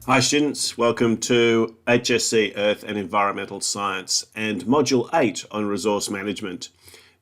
Hi students, welcome to HSC Earth and Environmental Science and Module 8 on Resource Management.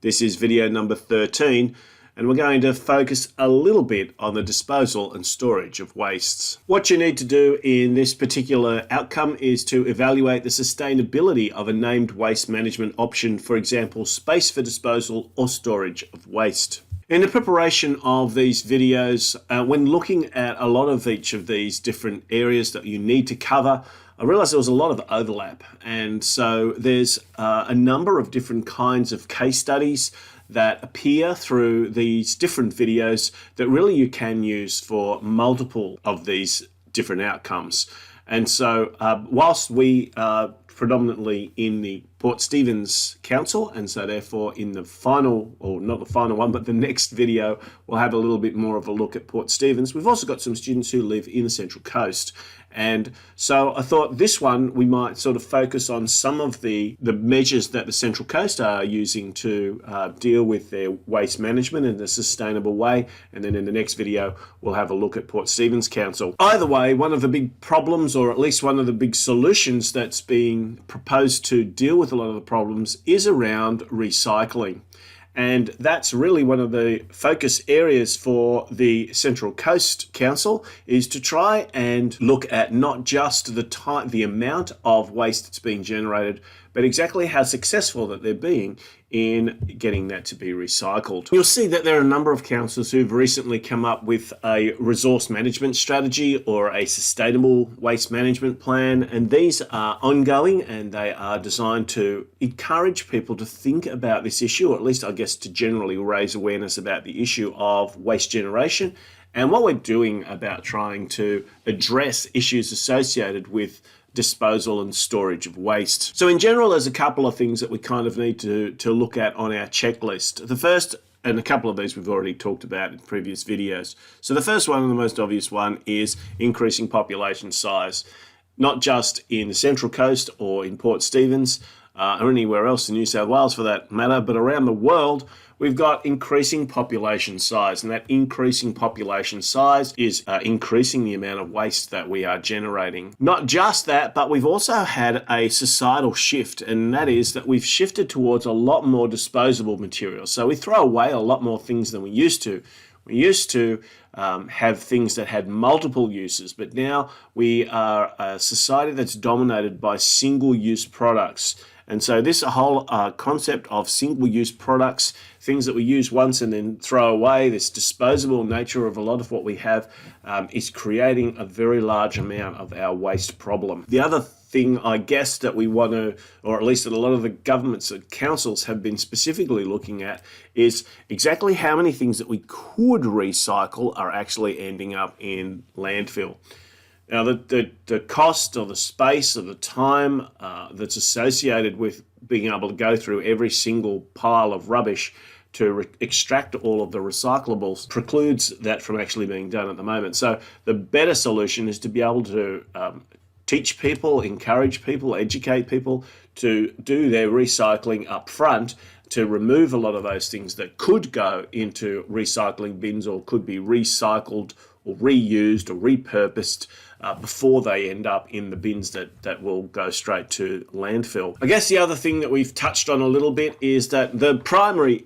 This is video number 13 and we're going to focus a little bit on the disposal and storage of wastes. What you need to do in this particular outcome is to evaluate the sustainability of a named waste management option, for example, space for disposal or storage of waste. In the preparation of these videos, when looking at a lot of each of these different areas that you need to cover, I realized there was a lot of overlap. And so there's a number of different kinds of case studies that appear through these different videos that really you can use for multiple of these different outcomes. And so whilst we are predominantly in the Port Stephens Council, and so therefore in the final, or not the final one, but the next video, we'll have a little bit more of a look at Port Stephens. We've also got some students who live in the Central Coast. And so I thought this one, we might sort of focus on some of the measures that the Central Coast are using to deal with their waste management in a sustainable way. And then in the next video, we'll have a look at Port Stephens Council. Either way, one of the big problems, or at least one of the big solutions that's being proposed to deal with a lot of the problems, is around recycling. And that's really one of the focus areas for the Central Coast Council, is to try and look at not just the amount of waste that's being generated, but exactly how successful that they're being in getting that to be recycled. You'll see that there are a number of councils who've recently come up with a resource management strategy or a sustainable waste management plan, and these are ongoing and they are designed to encourage people to think about this issue, or at least I guess to generally raise awareness about the issue of waste generation and what we're doing about trying to address issues associated with disposal and storage of waste. So in general, there's a couple of things that we kind of need to look at on our checklist. The first, and a couple of these we've already talked about in previous videos. So the first one, and the most obvious one, is increasing population size, not just in the Central Coast or in Port Stephens, or anywhere else in New South Wales for that matter, but around the world, we've got increasing population size, and that increasing population size is increasing the amount of waste that we are generating. Not just that, but we've also had a societal shift, and that is that we've shifted towards a lot more disposable materials. So we throw away a lot more things than we used to. We used to have things that had multiple uses, but now we are a society that's dominated by single-use products. And so this whole concept of single-use products, things that we use once and then throw away, this disposable nature of a lot of what we have is creating a very large amount of our waste problem. The other thing, I guess, that we want to, or at least that a lot of the governments and councils have been specifically looking at, is exactly how many things that we could recycle are actually ending up in landfill. Now, the cost or the space or the time that's associated with being able to go through every single pile of rubbish to extract all of the recyclables precludes that from actually being done at the moment. So the better solution is to be able to teach people, encourage people, educate people to do their recycling up front, to remove a lot of those things that could go into recycling bins or could be recycled or reused or repurposed before they end up in the bins that will go straight to landfill. I guess the other thing that we've touched on a little bit is that the primary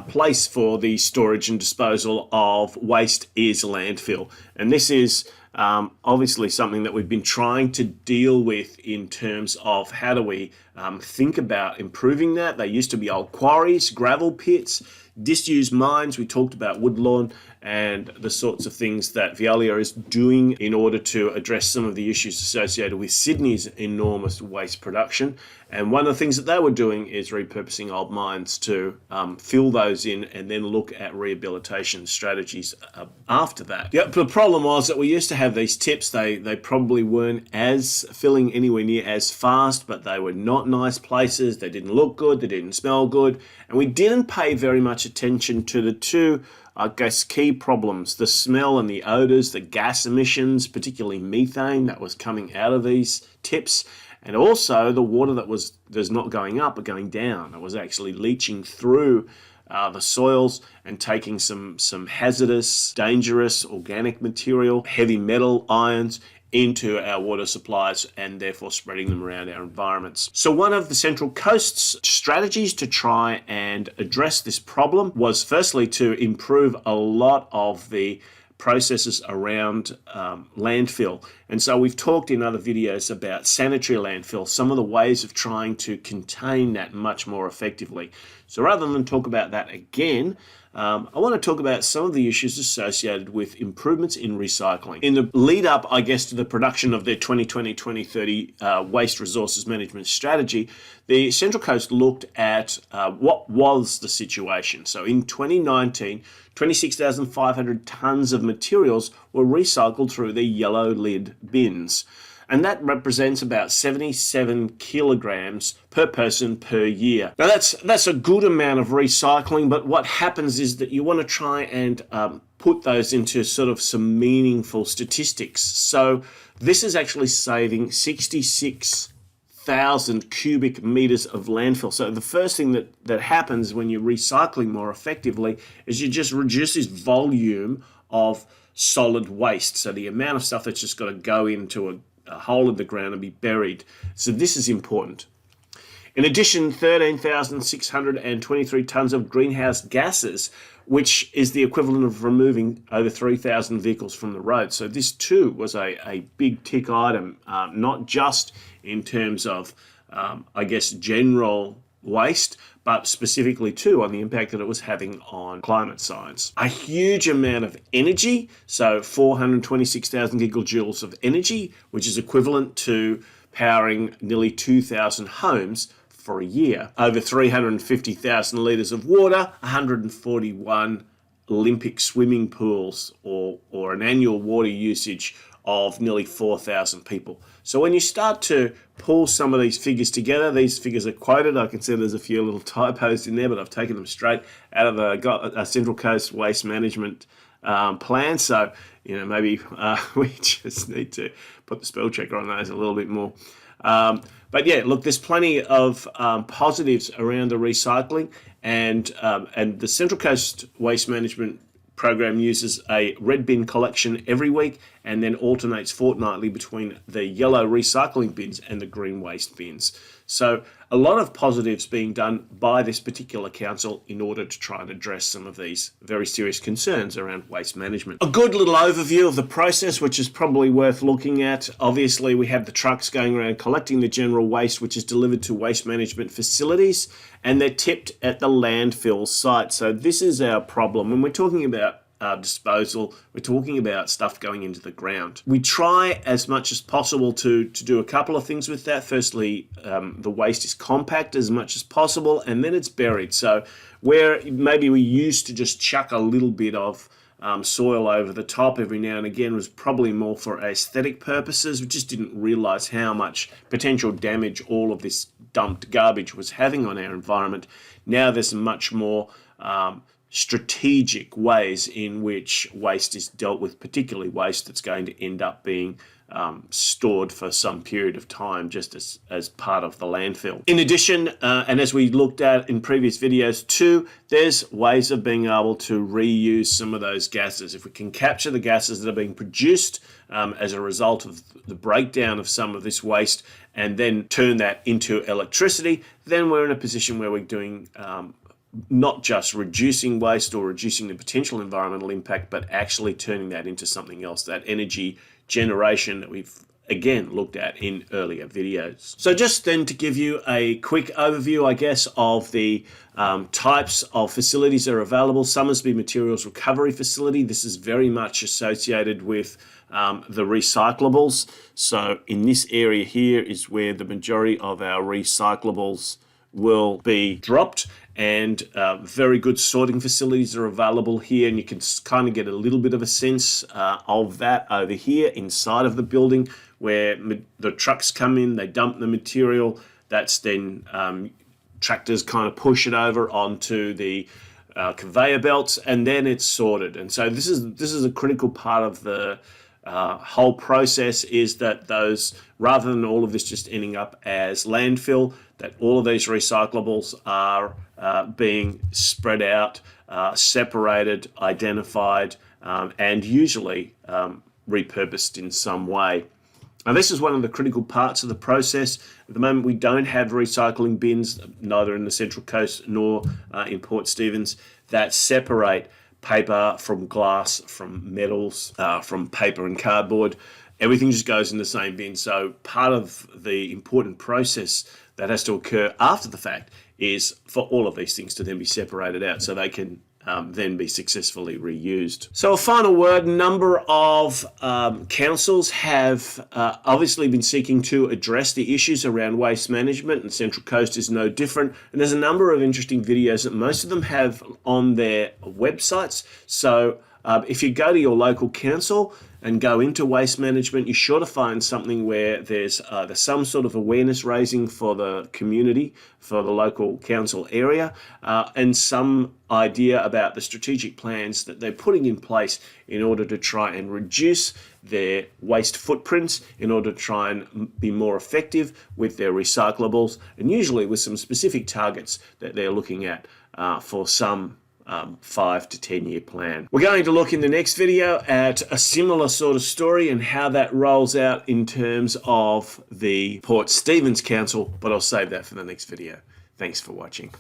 place for the storage and disposal of waste is landfill. And this is obviously something that we've been trying to deal with in terms of how do we think about improving that. They used to be old quarries, gravel pits, disused mines. We talked about Woodlawn and the sorts of things that Veolia is doing in order to address some of the issues associated with Sydney's enormous waste production. And one of the things that they were doing is repurposing old mines to fill those in and then look at rehabilitation strategies after that. The problem was that we used to have these tips. They probably weren't as filling anywhere near as fast, but they were not nice places. They didn't look good. They didn't smell good. And we didn't pay very much attention to the two, I guess, key problems: the smell and the odors, the gas emissions, particularly methane that was coming out of these tips, and also the water that was not going up but going down. It was actually leaching through the soils and taking some hazardous, dangerous organic material, heavy metal, ions, into our water supplies and therefore spreading them around our environments. So one of the Central Coast's strategies to try and address this problem was firstly to improve a lot of the processes around landfill. And so we've talked in other videos about sanitary landfill, some of the ways of trying to contain that much more effectively. So rather than talk about that again, I want to talk about some of the issues associated with improvements in recycling. In the lead up, I guess, to the production of their 2020-2030 waste resources management strategy, the Central Coast looked at what was the situation. So in 2019, 26,500 tonnes of materials were recycled through the yellow lid bins. And that represents about 77 kilograms per person per year. Now that's a good amount of recycling, but what happens is that you want to try and put those into sort of some meaningful statistics. So this is actually saving 66,000 cubic meters of landfill. So the first thing that happens when you're recycling more effectively is you just reduce this volume of solid waste. So the amount of stuff that's just got to go into a hole in the ground and be buried. So this is important. In addition, 13,623 tonnes of greenhouse gases, which is the equivalent of removing over 3,000 vehicles from the road. So this too was a big tick item, not just in terms of, I guess, general waste, but specifically too on the impact that it was having on climate science. A huge amount of energy, so 426,000 gigajoules of energy, which is equivalent to powering nearly 2,000 homes for a year. Over 350,000 litres of water, 141 Olympic swimming pools, or an annual water usage of nearly 4,000 people. So when you start to pull some of these figures together, these figures are quoted. I can see there's a few little typos in there, but I've taken them straight out of a Central Coast Waste Management plan. So, maybe we just need to put the spell checker on those a little bit more. But yeah, look, there's plenty of positives around the recycling, and the Central Coast Waste Management program uses a red bin collection every week and then alternates fortnightly between the yellow recycling bins and the green waste bins. So a lot of positives being done by this particular council in order to try and address some of these very serious concerns around waste management. A good little overview of the process, which is probably worth looking at. Obviously, we have the trucks going around collecting the general waste, which is delivered to waste management facilities, and they're tipped at the landfill site. So this is our problem. When we're talking about disposal, we're talking about stuff going into the ground. We try as much as possible to do a couple of things with that. Firstly, the waste is compact as much as possible, and then it's buried. So where maybe we used to just chuck a little bit of soil over the top every now and again was probably more for aesthetic purposes. We just didn't realize how much potential damage all of this dumped garbage was having on our environment. Now there's much more strategic ways in which waste is dealt with, particularly waste that's going to end up being stored for some period of time just as part of the landfill. In addition, and as we looked at in previous videos too, there's ways of being able to reuse some of those gases. If we can capture the gases that are being produced as a result of the breakdown of some of this waste and then turn that into electricity, then we're in a position where we're doing not just reducing waste or reducing the potential environmental impact, but actually turning that into something else, that energy generation that we've again looked at in earlier videos. So just then to give you a quick overview, I guess, of the types of facilities that are available. Summersby Materials Recovery Facility. This is very much associated with the recyclables. So in this area here is where the majority of our recyclables will be dropped, and very good sorting facilities are available here, and you can kind of get a little bit of a sense of that over here inside of the building, where the trucks come in, they dump the material, that's then tractors kind of push it over onto the conveyor belts, and then it's sorted. And so this is a critical part of the whole process, is that those, rather than all of this just ending up as landfill, that all of these recyclables are being spread out, separated, identified, and usually repurposed in some way. Now, this is one of the critical parts of the process. At the moment, we don't have recycling bins, neither in the Central Coast nor in Port Stephens, that separate paper from glass, from metals, from paper and cardboard. Everything just goes in the same bin. So part of the important process that has to occur after the fact is for all of these things to then be separated out so they can then be successfully reused. So a final word, a number of councils have obviously been seeking to address the issues around waste management, and Central Coast is no different. And there's a number of interesting videos that most of them have on their websites. So if you go to your local council and go into waste management, you're sure to find something where there's some sort of awareness raising for the community, for the local council area, and some idea about the strategic plans that they're putting in place in order to try and reduce their waste footprints, in order to try and be more effective with their recyclables, and usually with some specific targets that they're looking at for some 5 to 10 year plan. We're going to look in the next video at a similar sort of story and how that rolls out in terms of the Port Stephens Council, but I'll save that for the next video. Thanks for watching.